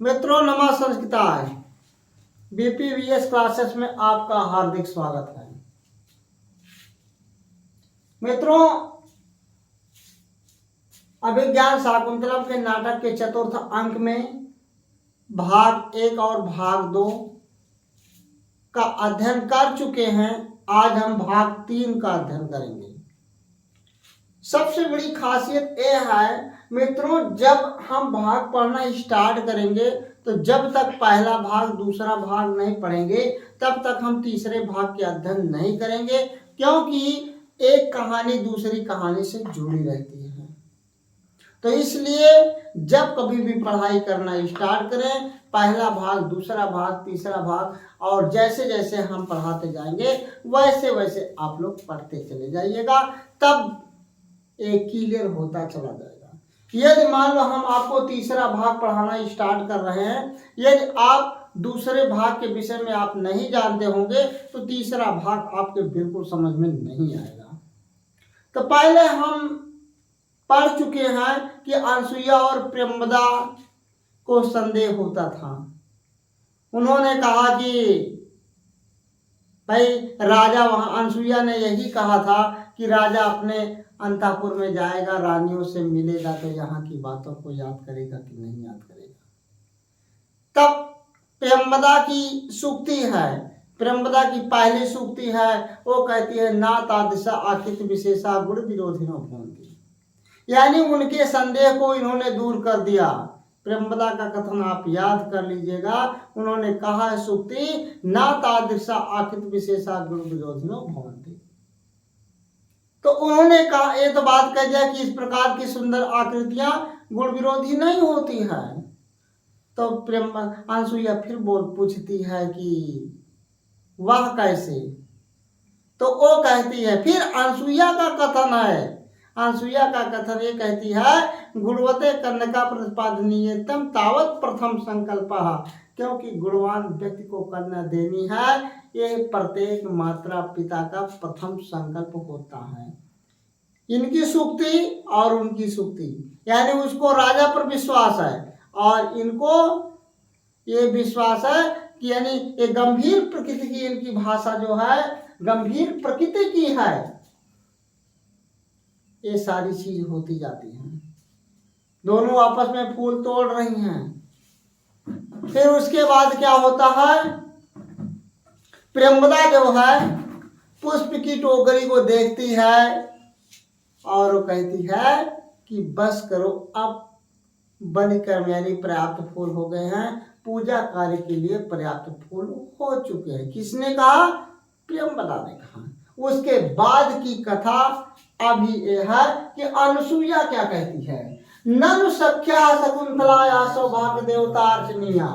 मित्रों नमस्कार। बीपीवीएस क्लासेस में आपका हार्दिक स्वागत है। मित्रों, अभिज्ञान शाकुंतलम के नाटक के चतुर्थ अंक में भाग 1 और भाग 2 का अध्ययन कर चुके हैं। आज हम भाग 3 का अध्ययन करेंगे। सबसे बड़ी खासियत यह है मित्रों, जब हम भाग पढ़ना स्टार्ट करेंगे तो जब तक पहला भाग दूसरा भाग नहीं पढ़ेंगे तब तक हम तीसरे भाग के अध्ययन नहीं करेंगे, क्योंकि एक कहानी दूसरी कहानी से जुड़ी रहती है। तो इसलिए जब कभी भी पढ़ाई करना स्टार्ट करें, पहला भाग दूसरा भाग तीसरा भाग, और जैसे जैसे हम पढ़ाते जाएंगे वैसे वैसे आप लोग पढ़ते चले जाइएगा, तब एक क्लियर होता चला जाएगा। यदि मान लो हम आपको तीसरा भाग पढ़ाना स्टार्ट कर रहे हैं, यदि आप दूसरे भाग के विषय में आप नहीं जानते होंगे तो तीसरा भाग आपके बिल्कुल समझ में नहीं आएगा। तो पहले हम पढ़ चुके हैं कि अनसुईया और प्रियंवदा को संदेह होता था। उन्होंने कहा कि भाई राजा, वहां अनसुईया ने यही कहा था कि राजा अपने अंतःपुर में जाएगा, रानियों से मिलेगा तो यहाँ की बातों को याद करेगा कि नहीं याद करेगा। तब प्रियंवदा की सूक्ति है, प्रियंवदा की पहली सूक्ति है, वो कहती है ना तादृशा आकित विशेषा गुण विरोधिनो भवन्ति, यानी उनके संदेह को इन्होंने दूर कर दिया। प्रियंवदा का कथन आप याद कर लीजिएगा। उन्होंने कहा है सूक्ति, ना तादृशा आकित विशेषा गुण विरोधिनो भवन्ति। तो उन्होंने कहा, ये तो बात कह दिया कि इस प्रकार की सुंदर आकृतियां गुण विरोधी नहीं होती हैं। तो अनसुईया फिर पूछती है कि वह कैसे? तो वो कहती है, फिर अनसुईया का कथन है, अनसुईया का कथन ये कहती है, गुणवते कन्या प्रतिपादनीयतम तावत प्रथम संकल्प, क्योंकि गुणवान व्यक्ति को कन्या देनी है, ये प्रत्येक माता पिता का प्रथम संकल्प होता है। इनकी सूक्ति और उनकी सूक्ति, यानी उसको राजा पर विश्वास है और इनको ये विश्वास है कि यानी ये गंभीर प्रकृति की, इनकी भाषा जो है गंभीर प्रकृति की है। ये सारी चीज होती जाती है। दोनों आपस में फूल तोड़ रही हैं। फिर उसके बाद क्या होता है, प्रियंवदा जो है पुष्प की टोकरी को देखती है और वो कहती है कि बस करो, अब बन कर यानी पर्याप्त फूल हो गए हैं, पूजा कार्य के लिए पर्याप्त फूल हो चुके हैं। किसने कहा? प्रियंवदा ने कहा। उसके बाद की कथा अभी यह है कि अनसुईया क्या कहती है, ननु सख्या शकुंतलाया सौभाग्य देवतार्चनीया।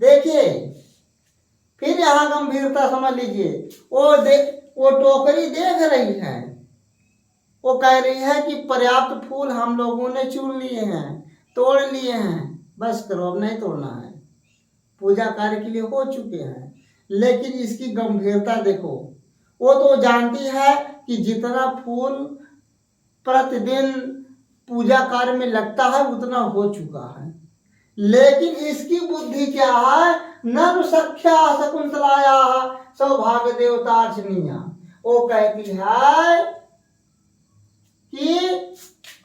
देखिए फिर यहाँ गंभीरता समझ लीजिए। वो टोकरी देख रही है, वो कह रही है कि पर्याप्त फूल हम लोगों ने चुन लिए हैं, तोड़ लिए हैं, बस करो, अब नहीं तोड़ना है, पूजा कार्य के लिए हो चुके हैं। लेकिन इसकी गंभीरता देखो, वो तो जानती है कि जितना फूल प्रतिदिन पूजा कार्य में लगता है उतना हो चुका है, लेकिन इसकी बुद्धि क्या है, ननु सख्या शकुंतलाया सौभाग्य देवतार्चनीया। वो कहती है कि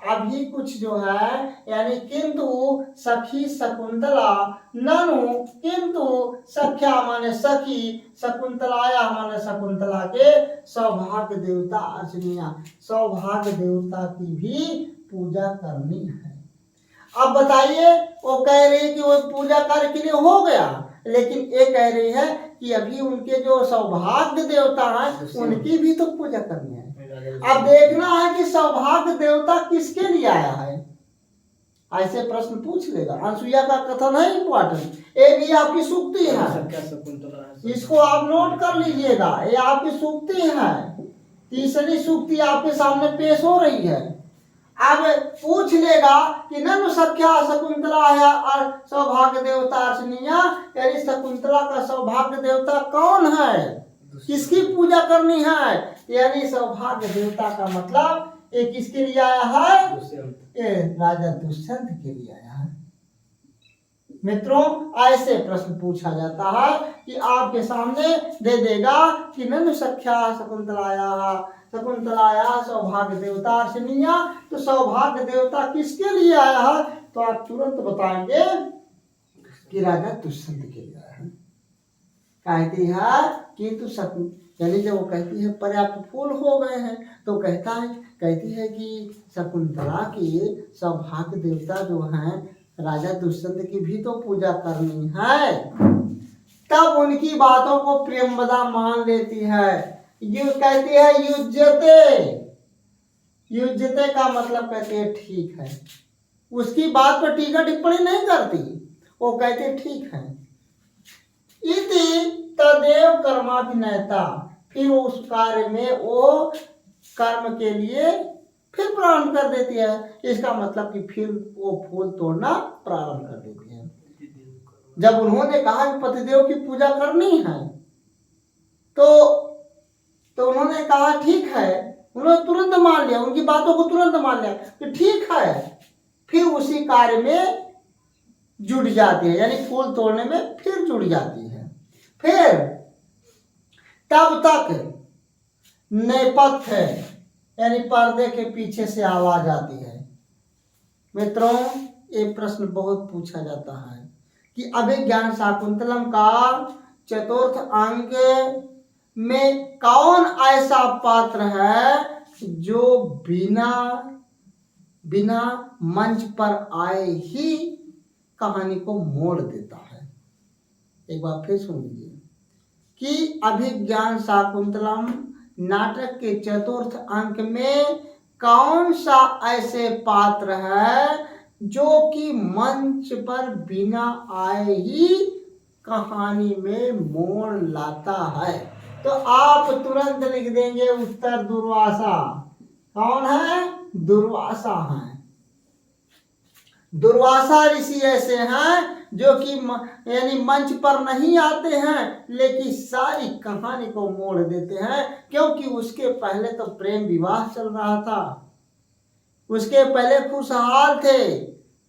अभी कुछ जो है, यानी किंतु सखी शकुंतला, ननु किंतु सख्या माने सखी, शकुंतलाया माने शकुंतला के सौभाग्य देवता अर्चनीया, सौभाग्य देवता की भी पूजा करनी है। अब बताइए, वो कह रही है कि वो पूजा कार्य के लिए हो गया, लेकिन ये कह रही है कि अभी उनके जो सौभाग्य देवता हैं उनकी भी तो पूजा करनी है। अब देखना है कि सौभाग्य देवता किसके लिए आया है, ऐसे प्रश्न पूछ लेगा। अनसुईया का कथन है इंपॉर्टेंट, ये भी आपकी सूक्ति है, इसको आप नोट कर लीजिएगा, ये आपकी सूक्ति है। तीसरी सूक्ति आपके सामने पेश हो रही है। अब पूछ लेगा कि ननु सख्या शकुंतला है और सौभाग्य देवता अर्चनीया, यानी शकुंतला का सौभाग्य देवता कौन है, किसकी पूजा करनी है, यानी सौभाग्य देवता का मतलब ये किसके लिए आया है, ये राजा दुष्यंत के लिए आया है। मित्रों ऐसे प्रश्न पूछा जाता है कि आपके सामने दे देगा कि ननु सख्या शकुंतलाया सौभाग्य देवता अर्चनीया, तो सौभाग्य देवता किसके लिए आया है? तो आप तुरंत बताएंगे कि राजा दुष्यंत के लिए आया है। कहती है कि तू यानी जब वो कहती है पर्याप्त फूल हो गए हैं तो कहती है कि शकुंतला की सौभाग्य देवता जो हैं राजा दुष्यंत की भी तो पूजा करनी है। तब उनकी बातों को प्रियंवदा मान लेती है। कहती है युज्यते का मतलब कहती है ठीक है। उसकी बात पर टीका टिप्पणी नहीं करती, वो कहते ठीक है। इति तदेव कर्माभिनयता, फिर उस कार्य में वो कर्म के लिए फिर प्रारंभ कर देती है। इसका मतलब कि फिर वो फूल तोड़ना प्रारंभ कर देती है। जब उन्होंने कहा कि पतिदेव की पूजा करनी है तो उन्होंने कहा ठीक है, उन्होंने तुरंत मान लिया, उनकी बातों को तुरंत मान लिया कि ठीक है। फिर उसी कार्य में जुड़ जाती है, यानी फूल तोड़ने में फिर जुड़ जाती है। फिर तब तक नेपथ्य यानी पर्दे के पीछे से आवाज आती है। मित्रों ये प्रश्न बहुत पूछा जाता है कि अभिज्ञान शाकुंतलम का चतुर्थ अंक में कौन ऐसा पात्र है जो बिना मंच पर आए ही कहानी को मोड़ देता है। एक बार फिर सुन लीजिए कि अभिज्ञान शाकुंतलम नाटक के चतुर्थ अंक में कौन सा ऐसे पात्र है जो कि मंच पर बिना आए ही कहानी में मोड़ लाता है। तो आप तुरंत लिख देंगे उत्तर दुर्वासा। कौन है? दुर्वासा है। दुर्वासा ऋषि ऐसे हैं जो कि यानी मंच पर नहीं आते हैं लेकिन सारी कहानी को मोड़ देते हैं, क्योंकि उसके पहले तो प्रेम विवाह चल रहा था, उसके पहले खुशहाल थे,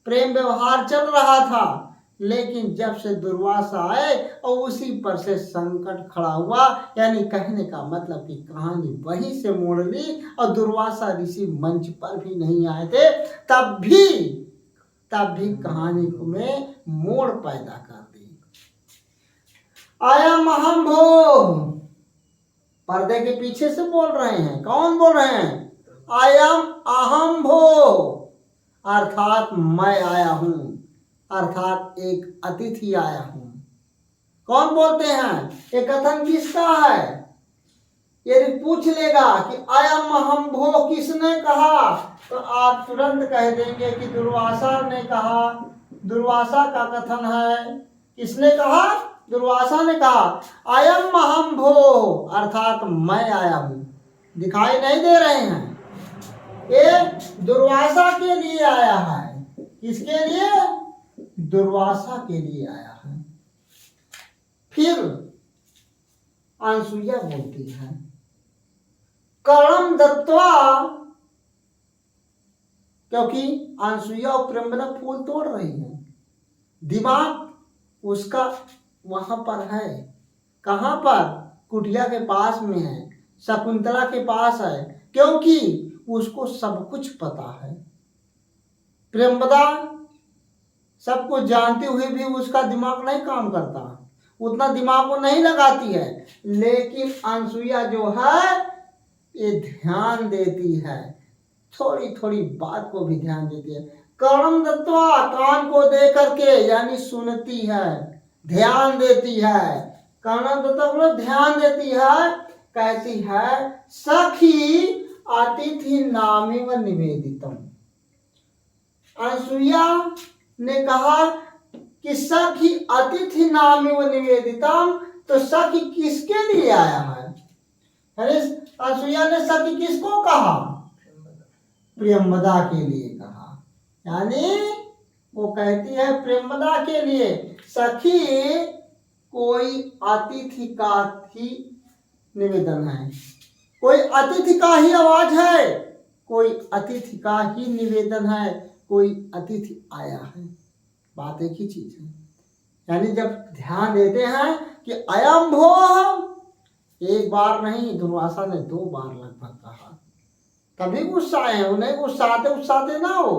प्रेम व्यवहार चल रहा था। लेकिन जब से दुर्वासा आए और उसी पर से संकट खड़ा हुआ, यानी कहने का मतलब कि कहानी वहीं से मोड़ ली। और दुर्वासा ऋषि मंच पर भी नहीं आए थे, तब भी कहानी में मोड़ पैदा कर दी। आयम अहम भो, पर्दे के पीछे से बोल रहे हैं। कौन बोल रहे हैं? आयम अहम भो, अर्थात मैं आया हूं, अर्थात एक अतिथि आया हूं। कौन बोलते हैं? ये कथन किसका है? यदि पूछ लेगा कि आयम अहम भो किसने कहा, तो आप तुरंत कह देंगे कि दुर्वासा ने कहा। दुर्वासा का कथन है। किसने कहा? दुर्वासा ने कहा आयम अहम भो, अर्थात मैं आया हूं। दिखाई नहीं दे रहे हैं? ये दुर्वासा के लिए आया है। किसके लिए? दुर्वासा के लिए आया है। फिर अनसुईया बोलती है कर्णम दत्वा, क्योंकि अनसुईया और प्रियंवदा फूल तोड़ रही है। दिमाग उसका वहां पर है। कहां पर? कुटिया के पास में है, शकुंतला के पास है, क्योंकि उसको सब कुछ पता है। प्रियंवदा सब कुछ जानते हुए भी उसका दिमाग नहीं काम करता, उतना दिमाग वो नहीं लगाती है। लेकिन अनसुईया जो है ये ध्यान देती है, थोड़ी थोड़ी बात को भी ध्यान देती है। कर्णम दत्वा, कान को दे करके, यानी सुनती है, ध्यान देती है। कर्णम दत्वा ध्यान देती है। कहती है सखी अतिथि नामेव निवेदितम। अनसुईया ने कहा कि सखी अतिथि नामेव निवेदितम, तो सखी किसके लिए आया है? अनसुईया ने सखी किसको कहा? प्रियंवदा के लिए कहा। यानी वो कहती है प्रियंवदा के लिए सखी कोई अतिथि का ही निवेदन है, कोई अतिथि का ही आवाज है, कोई अतिथि का ही निवेदन है, कोई अतिथि आया है। बात एक ही चीज है। यानी जब ध्यान देते हैं कि अयम भो, एक बार नहीं दुर्वासा ने 2 बार लगभग कहा, तभी गुस्सा है, उन्हें गुस्साते ना हो।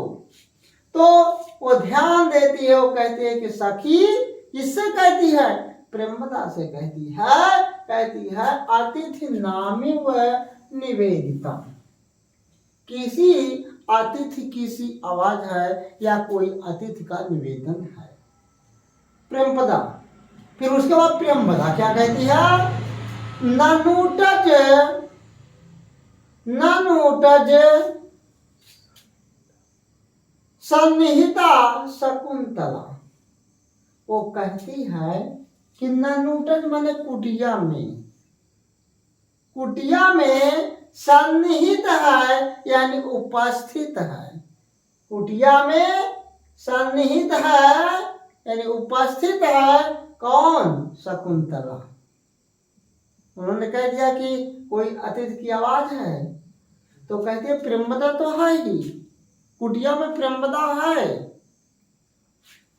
तो वो ध्यान देती है, वो कहती है कि सखी, किससे कहती है? प्रेमदा से कहती है अतिथि नामी व निवेदिता, किसी अतिथि किसी आवाज है या कोई अतिथि का निवेदन है, प्रेमपदा। फिर उसके बाद प्रेमपदा क्या कहती है? ननुटज सन्निहिता शकुंतला, वो कहती है कि ननुटज माने कुटिया में सन्निहित है, यानी उपस्थित है। कुटिया में सन्निहित है यानी उपस्थित है कौन? शकुंतला। उन्होंने कह दिया कि कोई अतिथि की आवाज है, तो कहते हैं प्रेमदा तो है ही, कुटिया में प्रेमदा है।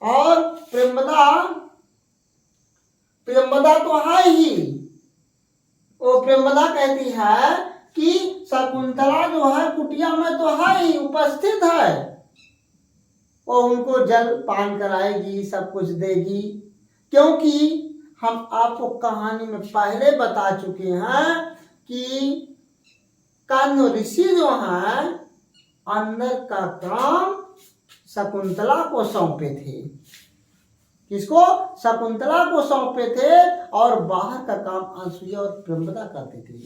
और प्रेमदा तो है ही। वो प्रेमदा कहती है कि शकुंतला जो है कुटिया में तो है ही, उपस्थित है, वो उनको जल पान कराएगी, सब कुछ देगी। क्योंकि हम आपको कहानी में पहले बता चुके हैं कि कान्व ऋषि जो हैं अंदर का काम शकुंतला को सौंपे थे। किसको? शकुंतला को सौंपे थे, और बाहर का काम अनसुईया और प्रेमदा करते थे।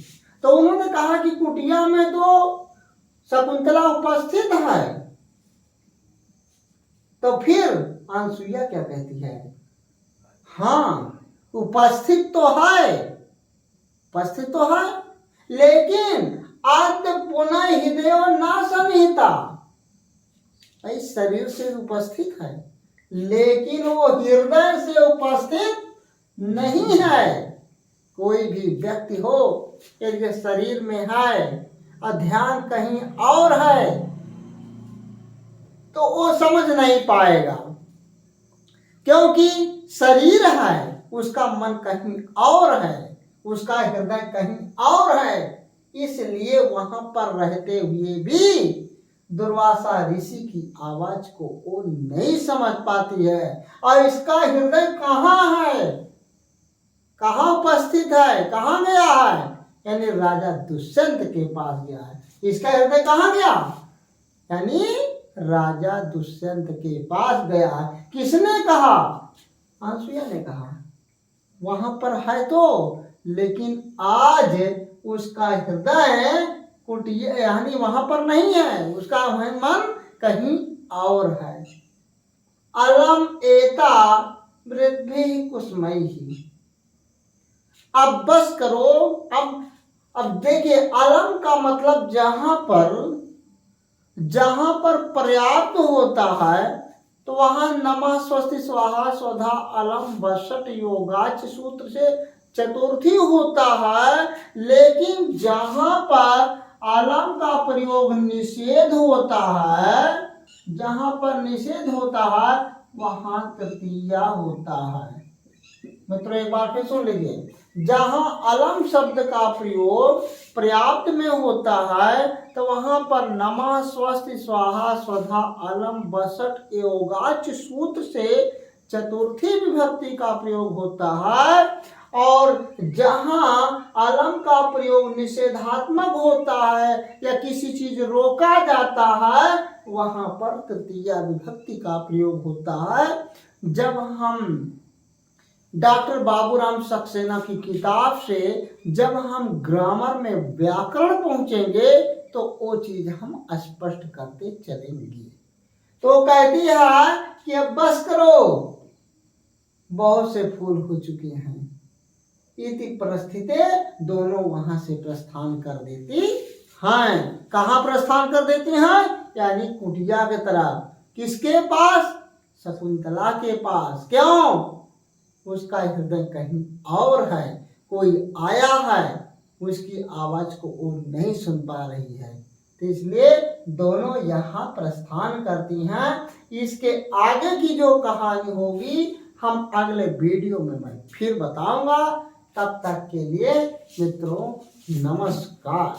तो उन्होंने कहा कि कुटिया में तो शकुंतला उपस्थित है, तो फिर अनसुईया क्या कहती है? हाँ, उपस्थित तो है, लेकिन आद्य पुनः हृदय ना सन्निहिता, इस शरीर से उपस्थित है, लेकिन वो हृदय से उपस्थित नहीं है। कोई भी व्यक्ति हो, यदि शरीर में है और ध्यान कहीं और है, तो वो समझ नहीं पाएगा, क्योंकि शरीर है, उसका मन कहीं और है, उसका हृदय कहीं और है। इसलिए वहां पर रहते हुए भी दुर्वासा ऋषि की आवाज को वो नहीं समझ पाती है। और इसका हृदय कहाँ है, कहाँ उपस्थित है, कहाँ गया है? यानी राजा दुष्यंत के पास गया है। इसका हृदय कहाँ गया? यानी राजा दुष्यंत के पास गया है। किसने कहा? अनसुईया ने कहा। वहां पर है तो, लेकिन आज उसका हृदय कुटिया यानी वहां पर नहीं है, उसका मन कहीं और है। अलम एता वृद्धि कुसुमैहि। अब बस करो। अब देखिए, अलम का मतलब जहां पर पर्याप्त होता है, तो वहां नमः स्वस्ति स्वाहा स्वधा अलम वसट योगाच सूत्र से चतुर्थी होता है। लेकिन जहां पर अलम का प्रयोग निषेध होता है, जहां पर निषेध होता है, वहां तृतीया होता है। मित्रों, एक बार फिर सुन लीजिए। जहां अलम शब्द का प्रयोग पर्याप्त में होता है, तो वहां पर नमः स्वस्ति स्वाहा स्वधा अलम वसट योगाच सूत्र से चतुर्थी विभक्ति का प्रयोग होता है। और जहां अलम का प्रयोग निषेधात्मक होता है या किसी चीज रोका जाता है, वहां पर तृतीया विभक्ति का प्रयोग होता है। जब हम डॉक्टर बाबूराम सक्सेना की किताब से जब हम ग्रामर में व्याकरण पहुंचेंगे, तो वो चीज हम स्पष्ट करते चलेंगे। तो कहती है कि अब बस करो, बहुत से फूल हो चुके हैं। इति परिस्थिति, दोनों वहां से प्रस्थान कर देती हैं। कहाँ प्रस्थान कर देती हैं? यानी कुटिया के तरफ। किसके पास? शकुंतला के पास। क्यों? उसका हृदय कहीं और है, कोई आया है, उसकी आवाज को वो नहीं सुन पा रही है। तो इसलिए दोनों यहाँ प्रस्थान करती हैं। इसके आगे की जो कहानी होगी हम अगले वीडियो में मैं फिर बताऊंगा। तब तक के लिए मित्रों नमस्कार।